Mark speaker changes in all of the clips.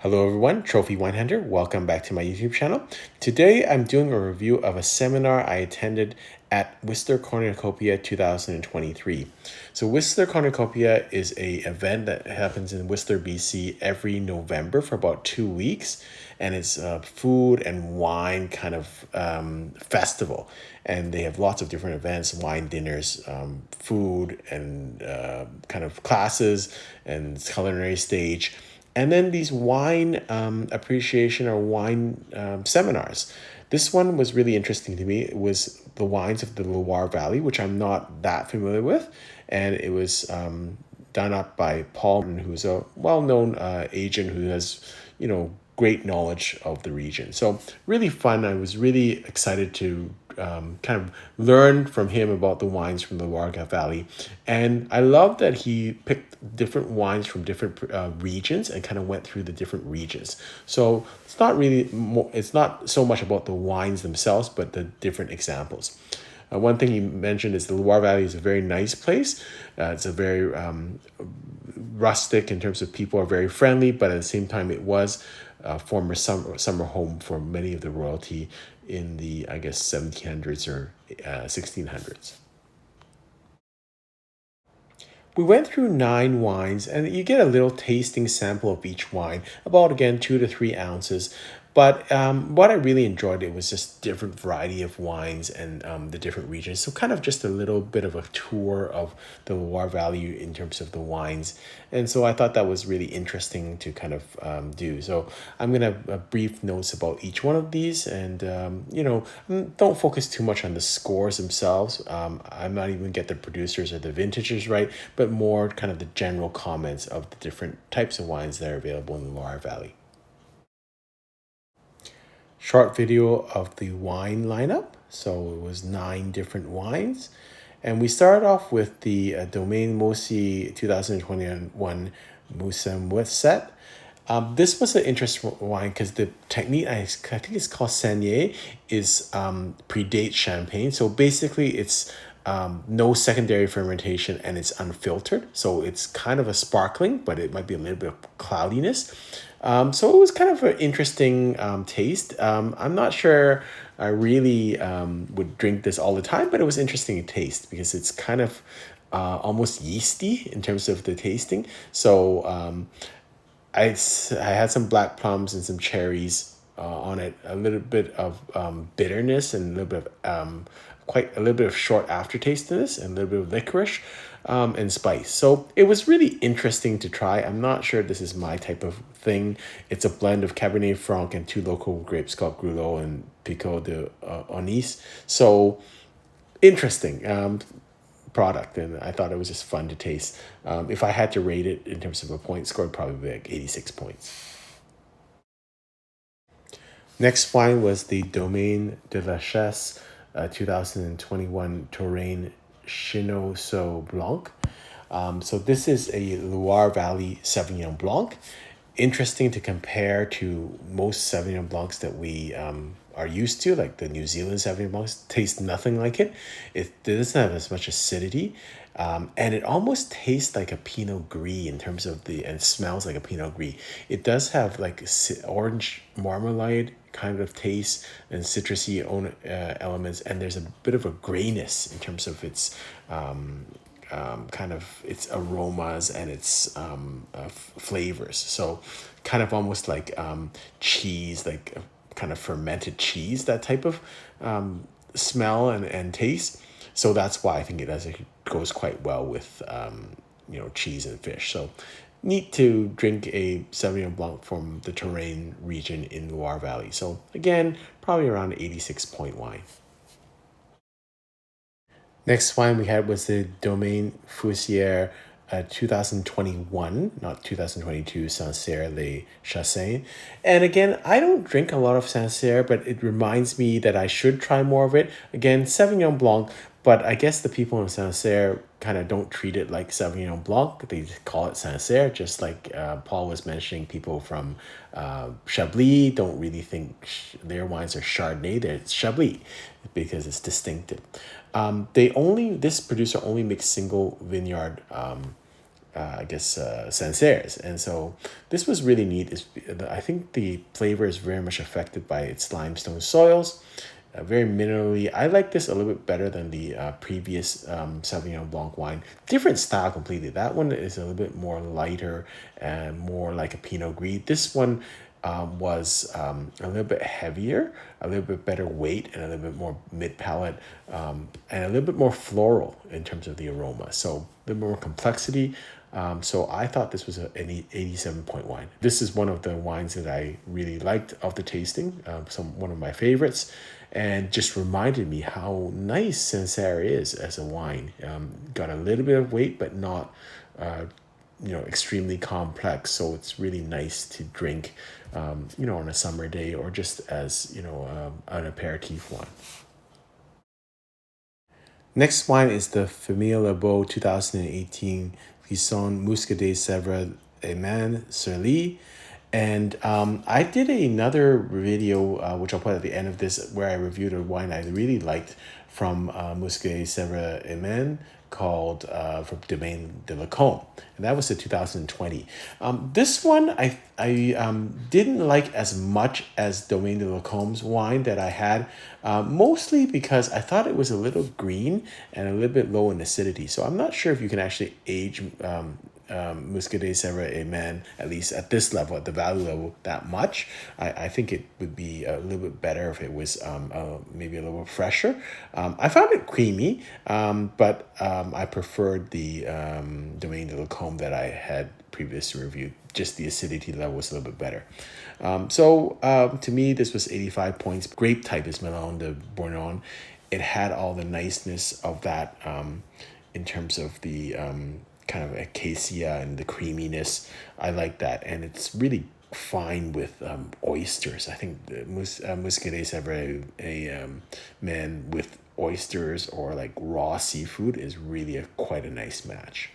Speaker 1: Hello everyone, Trophy Wine Hunter. Welcome back to my YouTube channel. Today I'm doing a review of a seminar I attended at Whistler Cornucopia 2023. So Whistler Cornucopia is a event that happens in Whistler, BC every November for about 2 weeks, and it's a food and wine kind of festival. And they have lots of different events, wine dinners, food, and kind of classes and culinary stage. And then these wine appreciation or wine seminars. This one was really interesting to me. It was the wines of the Loire Valley, which I'm not that familiar with. And it was done up by Paul, who's a well-known agent who has, great knowledge of the region. So really fun. I was really excited to kind of learn from him about the wines from the Loire Valley. And I love that he picked different wines from different regions and kind of went through the different regions. So it's not so much about the wines themselves, but the different examples. One thing he mentioned is the Loire Valley is a very nice place. It's a very rustic in terms of people are very friendly, but at the same time, it was a former summer home for many of the royalty in the, I guess, 1700s or 1600s. We went through 9 wines, and you get a little tasting sample of each wine, about again 2 to 3 ounces. But what I really enjoyed, it was just different variety of wines and the different regions. So kind of just a little bit of a tour of the Loire Valley in terms of the wines. And so I thought that was really interesting to kind of do. So I'm going to brief notes about each one of these. And, don't focus too much on the scores themselves. I'm not even get the producers or the vintages right, but more kind of the general comments of the different types of wines that are available in the Loire Valley. Short video of the wine lineup. So it was 9 different wines. And we started off with the Domaine Moussi 2021 Moussamousettes. This was an interesting wine because the technique, I think it's called Saignée, is predates champagne. So basically it's no secondary fermentation and it's unfiltered. So it's kind of a sparkling, but it might be a little bit of cloudiness. So it was kind of an interesting taste. I'm not sure I really would drink this all the time, but it was interesting to taste because it's kind of almost yeasty in terms of the tasting. So I had some black plums and some cherries on it, a little bit of bitterness and a little bit of quite a little bit of short aftertaste to this and a little bit of licorice and spice. So it was really interesting to try. I'm not sure this is my type of thing. It's a blend of Cabernet Franc and 2 local grapes called Grulot and Picot de Onis. So interesting product, and I thought it was just fun to taste. If I had to rate it in terms of a point score, it'd probably be like 86 points. Next wine was the Domaine de la Chaise 2021 Touraine Chenonceaux Blanc. So this is a Loire Valley Sauvignon Blanc. Interesting to compare to most Sauvignon Blancs that we are used to, like the New Zealand Sauvignon Blancs. Taste nothing like it. It doesn't have as much acidity. And it almost tastes like a Pinot Gris in terms of and smells like a Pinot Gris. It does have like orange marmalade kind of taste and citrusy elements, and there's a bit of a grayness in terms of its kind of its aromas and its flavors. So kind of almost like cheese, like kind of fermented cheese, that type of smell and taste. So that's why I think it goes quite well with cheese and fish. So neat to drink a Sauvignon Blanc from the Touraine region in Loire Valley. So again, probably around 86 point wine. Next wine we had was the Domaine Fouassier 2021, not 2022, Sancerre les Chasseignes. And again, I don't drink a lot of Sancerre, but it reminds me that I should try more of it. Again, Sauvignon Blanc, but I guess the people in Sancerre kind of don't treat it like Sauvignon Blanc. They call it Sancerre, just like Paul was mentioning. People from Chablis don't really think their wines are Chardonnay. It's Chablis because it's distinctive. This producer only makes single vineyard Sancerres. And so this was really neat. I think the flavor is very much affected by its limestone soils. Very minerally. I like this a little bit better than the previous Sauvignon Blanc wine. Different style completely. That one is a little bit more lighter and more like a Pinot Gris. This one was a little bit heavier, a little bit better weight, and a little bit more mid-palate, and a little bit more floral in terms of the aroma. So a little more complexity. So I thought this was an 87-point wine. This is one of the wines that I really liked of the tasting, one of my favorites, and just reminded me how nice Sancerre is as a wine. Got a little bit of weight, but not extremely complex. So it's really nice to drink, on a summer day or just as, an aperitif wine. Next wine is the Famille Lieubeau 2018 Clisson Muscadet Sevre et Maine sur Lie. And I did another video, which I'll put at the end of this, where I reviewed a wine I really liked from Muscadet Sevre et Maine called from Domaine de la Combe, and that was the 2020. This one I didn't like as much as Domaine de la Combe's wine that I had, mostly because I thought it was a little green and a little bit low in acidity. So I'm not sure if you can actually age Muscadet Sevre et Maine, at least at this level, at the value level, that much. I think it would be a little bit better if it was maybe a little fresher. I found it creamy, but I preferred the Domaine de la Combe that I had previously reviewed. Just the acidity level was a little bit better. To me, this was 85 points. Grape type is Melon de Bourgogne. It had all the niceness of that in terms of the kind of acacia and the creaminess. I like that, and it's really fine with oysters. I think the Muscadet Sevre Maine with oysters or like raw seafood is really quite a nice match.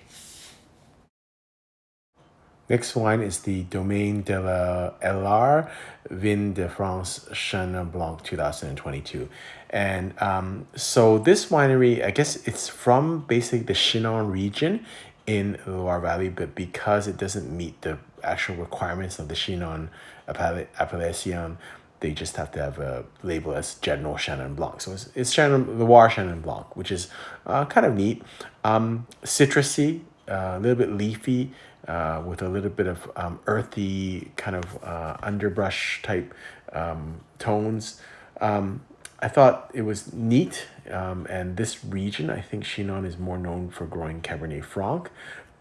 Speaker 1: Next wine is the Domaine de la Loire Vin de France Chenin Blanc 2022. And so this winery, I guess it's from basically the Chinon region in the Loire Valley, but because it doesn't meet the actual requirements of the Chinon appellation, they just have to have a label as General Chenin Blanc. So it's Loire Chenin Blanc, which is kind of neat. Citrusy, a little bit leafy, with a little bit of earthy kind of underbrush type tones. I thought it was neat, and this region, I think Chinon is more known for growing Cabernet Franc,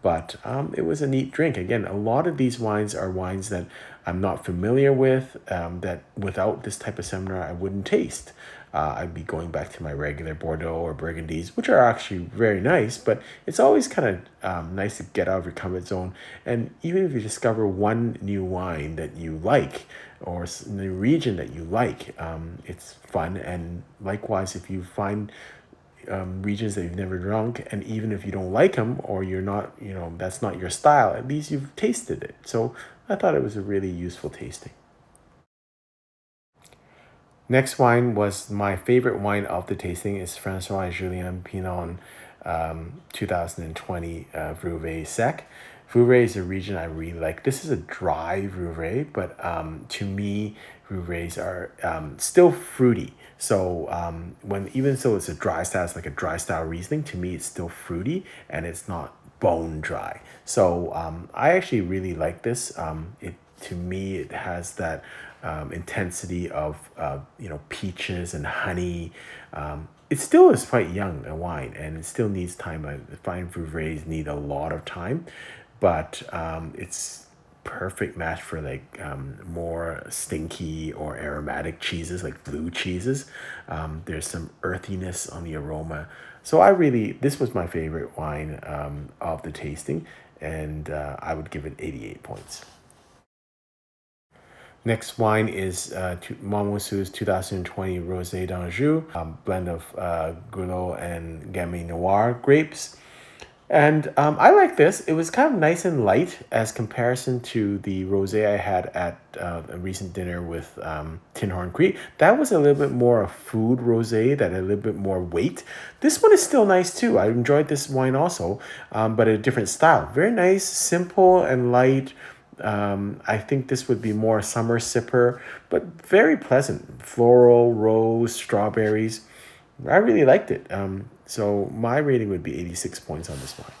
Speaker 1: but it was a neat drink. Again, a lot of these wines are wines that I'm not familiar with, that without this type of seminar I wouldn't taste. I'd be going back to my regular Bordeaux or Burgundies, which are actually very nice, but it's always kind of nice to get out of your comfort zone. And even if you discover one new wine that you like or a new region that you like, it's fun. And likewise, if you find regions that you've never drunk, and even if you don't like them or you're not, that's not your style, at least you've tasted it. So I thought it was a really useful tasting. Next wine was my favorite wine of the tasting is Francois and Julien Pinon 2020 Vouvray Sec. Vouvray is a region I really like. This is a dry Vouvray, but to me, Vouvrays are still fruity. So even though it's a dry style, it's like a dry style Riesling, to me it's still fruity and it's not bone dry. So I actually really like this. To me, it has that intensity of peaches and honey. It still is quite young, a wine, and it still needs time. I find Vouvrays need a lot of time, but it's perfect match for like more stinky or aromatic cheeses, like blue cheeses. There's some earthiness on the aroma. So this was my favorite wine of the tasting, and I would give it 88 points. Next wine is Monmousseau's 2020 Rosé d'Anjou, blend of Goulot and Gamay Noir grapes. And I like this. It was kind of nice and light as comparison to the rosé I had at a recent dinner with Tinhorn Creek. That was a little bit more a food rosé that had a little bit more weight. This one is still nice too. I enjoyed this wine also, but a different style. Very nice, simple and light. I think this would be more a summer sipper, but very pleasant. Floral, rose, strawberries. I really liked it. So my rating would be 86 points on this wine.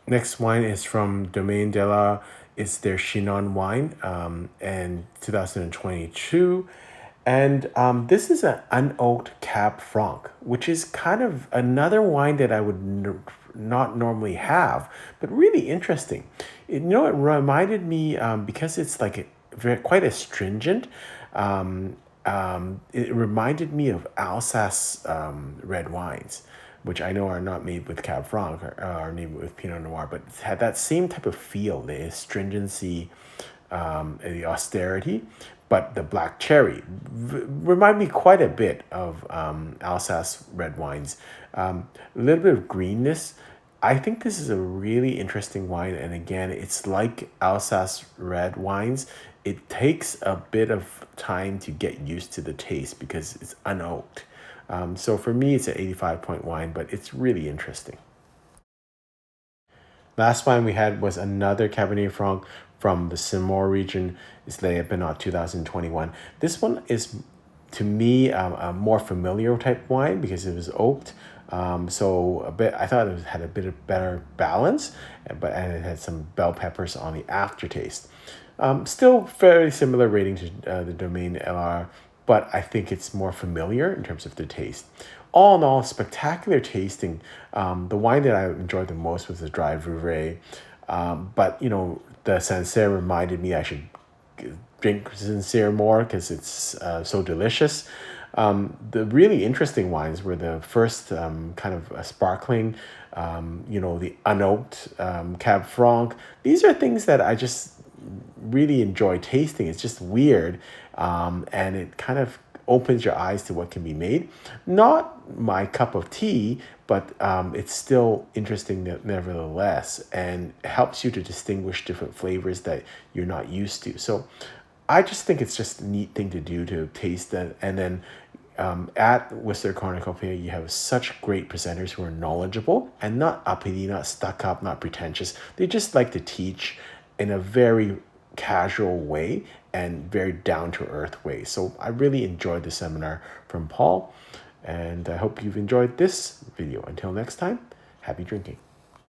Speaker 1: Next wine is from Domaine de la. It's their Chinon wine, and 2022. And this is an unoaked Cab Franc, which is kind of another wine that I would not normally have, but really interesting. It reminded me, because it's like quite astringent. It reminded me of Alsace red wines, which I know are not made with Cab Franc or are made with Pinot Noir, but it had that same type of feel, the astringency, the austerity, but the black cherry remind me quite a bit of Alsace red wines. A little bit of greenness. I think this is a really interesting wine, and again, it's like Alsace red wines. It takes a bit of time to get used to the taste because it's unoaked. So for me, it's an 85-point wine, but it's really interesting. Last wine we had was another Cabernet Franc from the Saumur region. It's the Epinats 2021. This one is, to me, a more familiar type wine because it was oaked. So a bit, I thought it had a bit of better balance, and it had some bell peppers on the aftertaste. Still very similar rating to the Domaine LR, but I think it's more familiar in terms of the taste. All in all, spectacular tasting. The wine that I enjoyed the most was the dry Vouvray. But, the Sancerre reminded me I should drink Sancerre more because it's so delicious. The really interesting wines were the first kind of sparkling, the unoaked Cab Franc. These are things that I just really enjoy tasting. It's just weird, and it kind of opens your eyes to what can be made. Not my cup of tea, but it's still interesting nevertheless, and helps you to distinguish different flavors that you're not used to. So I just think it's just a neat thing to do, to taste that. And then at Whistler Cornucopia, you have such great presenters who are knowledgeable and not uppity, not stuck up, not pretentious. They just like to teach in a very casual way and very down to earth way. So I really enjoyed the seminar from Paul, and I hope you've enjoyed this video. Until next time, happy drinking.